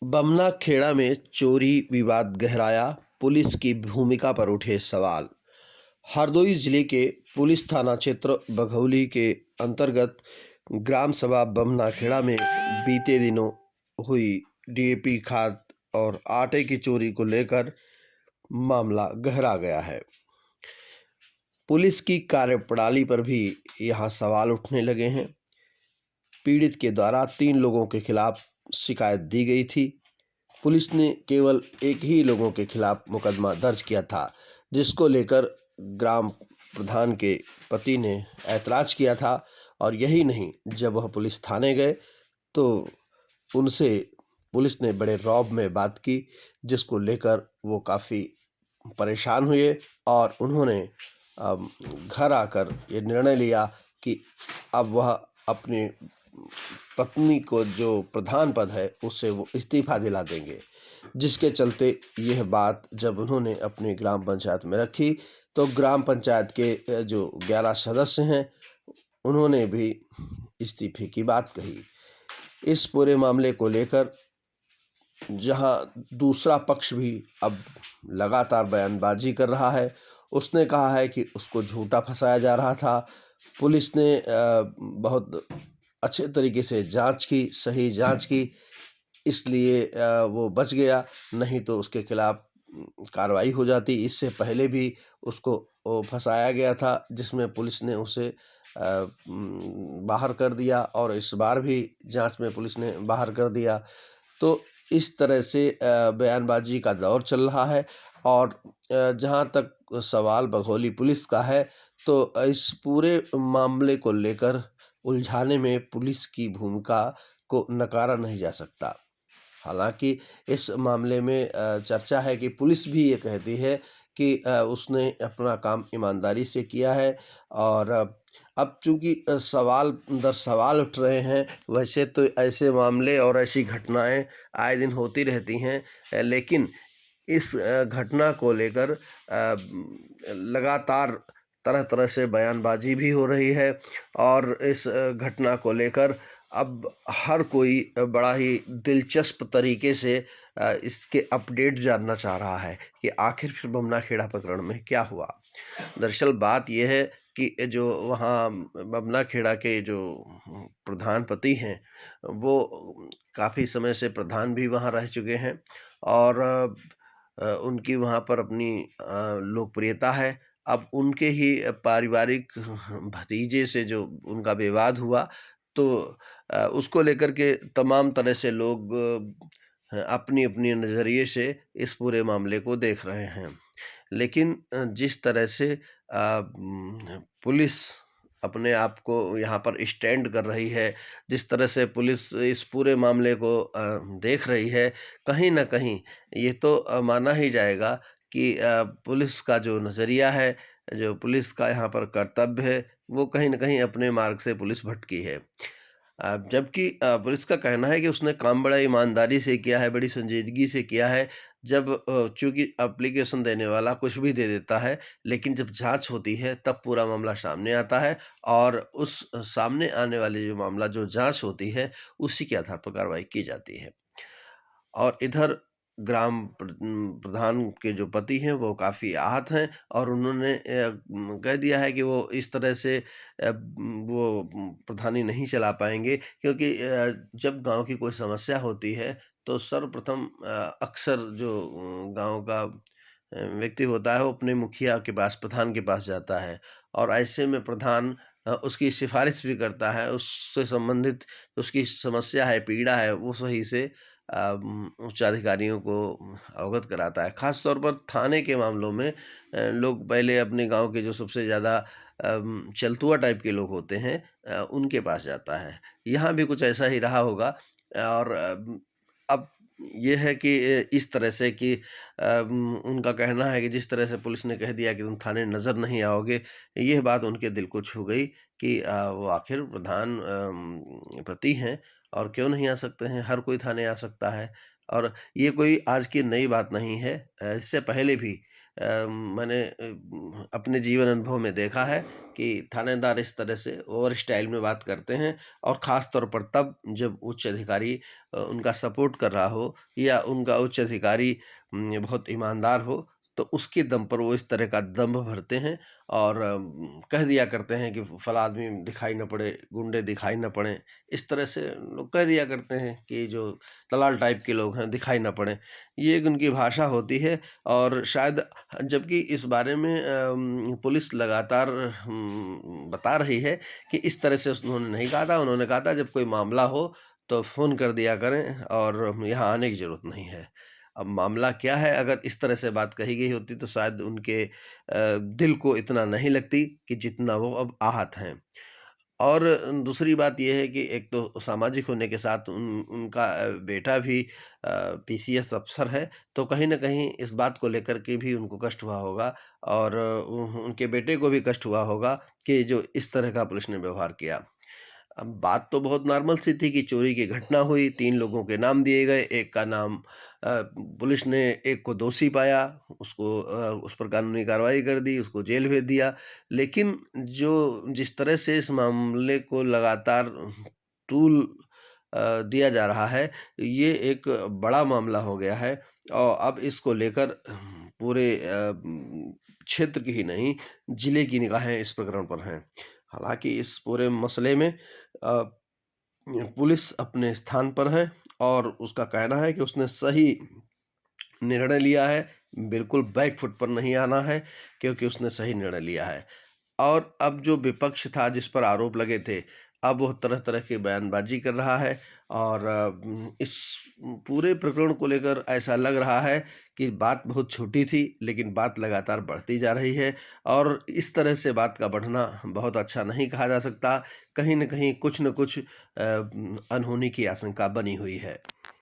बमना खेड़ा में चोरी विवाद गहराया, पुलिस की भूमिका पर उठे सवाल। हरदोई जिले के पुलिस थाना क्षेत्र बघौली के अंतर्गत ग्राम सभा बमना खेड़ा में बीते दिनों हुई डीएपी खाद और आटे की चोरी को लेकर मामला गहरा गया है। पुलिस की कार्यप्रणाली पर भी यहाँ सवाल उठने लगे हैं। पीड़ित के द्वारा 3 लोगों के खिलाफ शिकायत दी गई थी। पुलिस ने केवल एक ही लोगों के खिलाफ मुकदमा दर्ज किया था, जिसको लेकर ग्राम प्रधान के पति ने ऐतराज किया था। और यही नहीं, जब वह पुलिस थाने गए तो उनसे पुलिस ने बड़े रौब में बात की, जिसको लेकर वो काफ़ी परेशान हुए और उन्होंने घर आकर ये निर्णय लिया कि अब वह अपनी पत्नी को जो प्रधान पद है उससे वो इस्तीफा दिला देंगे। जिसके चलते यह बात जब उन्होंने अपनी ग्राम पंचायत में रखी तो ग्राम पंचायत के जो 11 सदस्य हैं उन्होंने भी इस्तीफे की बात कही। इस पूरे मामले को लेकर जहां दूसरा पक्ष भी अब लगातार बयानबाजी कर रहा है, उसने कहा है कि उसको झूठा फंसाया जा रहा था। पुलिस ने बहुत अच्छे तरीके से जांच की, सही जांच की, इसलिए वो बच गया, नहीं तो उसके खिलाफ कार्रवाई हो जाती। इससे पहले भी उसको फंसाया गया था, जिसमें पुलिस ने उसे बाहर कर दिया और इस बार भी जांच में पुलिस ने बाहर कर दिया। तो इस तरह से बयानबाजी का दौर चल रहा है। और जहाँ तक सवाल बघौली पुलिस का है, तो इस पूरे मामले को लेकर उलझाने में पुलिस की भूमिका को नकारा नहीं जा सकता। हालांकि इस मामले में चर्चा है कि पुलिस भी ये कहती है कि उसने अपना काम ईमानदारी से किया है। और अब चूंकि सवाल दर सवाल उठ रहे हैं, वैसे तो ऐसे मामले और ऐसी घटनाएं आए दिन होती रहती हैं, लेकिन इस घटना को लेकर लगातार तरह तरह से बयानबाजी भी हो रही है। और इस घटना को लेकर अब हर कोई बड़ा ही दिलचस्प तरीके से इसके अपडेट जानना चाह रहा है कि आखिर फिर बमना खेड़ा प्रकरण में क्या हुआ। दरअसल बात यह है कि जो वहाँ बमना खेड़ा के जो प्रधान पति हैं, वो काफ़ी समय से प्रधान भी वहाँ रह चुके हैं और उनकी वहाँ पर अपनी लोकप्रियता है। अब उनके ही पारिवारिक भतीजे से जो उनका विवाद हुआ, तो उसको लेकर के तमाम तरह से लोग अपनी-अपनी नज़रिए से इस पूरे मामले को देख रहे हैं। लेकिन जिस तरह से पुलिस अपने आप को यहाँ पर स्टैंड कर रही है, जिस तरह से पुलिस इस पूरे मामले को देख रही है, कहीं न कहीं ये तो माना ही जाएगा कि पुलिस का जो नज़रिया है, जो पुलिस का यहाँ पर कर्तव्य है, वो कहीं न कहीं अपने मार्ग से पुलिस भटकी है। जबकि पुलिस का कहना है कि उसने काम बड़ा ईमानदारी से किया है, बड़ी संजीदगी से किया है। जब चूँकि एप्लीकेशन देने वाला कुछ भी दे देता है, लेकिन जब जाँच होती है तब पूरा मामला सामने आता है और उस सामने आने वाले जो मामला जो जाँच होती है, उसी के आधार पर कार्रवाई की जाती है। और इधर प्रधान के जो पति हैं वो काफ़ी आहत हैं और उन्होंने कह दिया है कि वो इस तरह से वो प्रधानी नहीं चला पाएँगे, क्योंकि जब गाँव की कोई समस्या होती है तो सर्वप्रथम अक्सर जो गाँव का व्यक्ति होता है वो अपने मुखिया के पास, प्रधान के पास जाता है और ऐसे में प्रधान उसकी सिफ़ारिश भी करता है, उससे संबंधित उसकी समस्या है, पीड़ा है, वो सही से उच्च अधिकारियों को अवगत कराता है। ख़ास तौर पर थाने के मामलों में लोग पहले अपने गाँव के जो सबसे ज़्यादा चलतुआ टाइप के लोग होते हैं, उनके पास जाता है। यहाँ भी कुछ ऐसा ही रहा होगा। और अब ये है कि इस तरह से कि उनका कहना है कि जिस तरह से पुलिस ने कह दिया कि तुम थाने नज़र नहीं आओगे, ये बात उनके दिल को छू गई कि वो आखिर प्रधान पति हैं और क्यों नहीं आ सकते हैं, हर कोई थाने आ सकता है। और ये कोई आज की नई बात नहीं है। इससे पहले भी मैंने अपने जीवन अनुभव में देखा है कि थानेदार इस तरह से ओवर स्टाइल में बात करते हैं, और ख़ास तौर पर तब जब उच्च अधिकारी उनका सपोर्ट कर रहा हो, या उनका उच्च अधिकारी बहुत ईमानदार हो, तो उसके दम पर वो इस तरह का दंभ भरते हैं और कह दिया करते हैं कि फला आदमी दिखाई न पड़े, गुंडे दिखाई न पड़े। इस तरह से लोग कह दिया करते हैं कि जो दलाल टाइप के लोग हैं दिखाई न पड़े। ये एक उनकी भाषा होती है, और शायद जबकि इस बारे में पुलिस लगातार बता रही है कि इस तरह से उन्होंने नहीं कहा था। उन्होंने कहा था जब कोई मामला हो तो फ़ोन कर दिया करें और यहाँ आने की ज़रूरत नहीं है। अब मामला क्या है, अगर इस तरह से बात कही गई होती तो शायद उनके दिल को इतना नहीं लगती कि जितना वो अब आहत हैं। और दूसरी बात ये है कि एक तो सामाजिक होने के साथ उनका बेटा भी पीसीएस अफ़सर है, तो कहीं न कहीं इस बात को लेकर के भी उनको कष्ट हुआ होगा, और उनके बेटे को भी कष्ट हुआ होगा कि जो इस तरह का पुलिस ने व्यवहार किया। अब बात तो बहुत नॉर्मल सी थी कि चोरी की घटना हुई, 3 लोगों के नाम दिए गए, एक का नाम पुलिस ने एक को दोषी पाया, उसको उस पर कानूनी कार्रवाई कर दी, उसको जेल भेज दिया। लेकिन जिस तरह से इस मामले को लगातार तूल दिया जा रहा है, ये एक बड़ा मामला हो गया है, और अब इसको लेकर पूरे क्षेत्र की ही नहीं, जिले की निगाहें इस प्रकरण पर हैं। हालाँकि इस पूरे मसले में अ, पुलिस अपने स्थान पर है, और उसका कहना है कि उसने सही निर्णय लिया है, बिल्कुल बैक फुट पर नहीं आना है, क्योंकि उसने सही निर्णय लिया है। और अब जो विपक्ष था जिस पर आरोप लगे थे, अब वो तरह-तरह की बयानबाज़ी कर रहा है, और इस पूरे प्रकरण को लेकर ऐसा लग रहा है कि बात बहुत छोटी थी, लेकिन बात लगातार बढ़ती जा रही है, और इस तरह से बात का बढ़ना बहुत अच्छा नहीं कहा जा सकता। कहीं न कहीं कुछ न कुछ अनहोनी की आशंका बनी हुई है।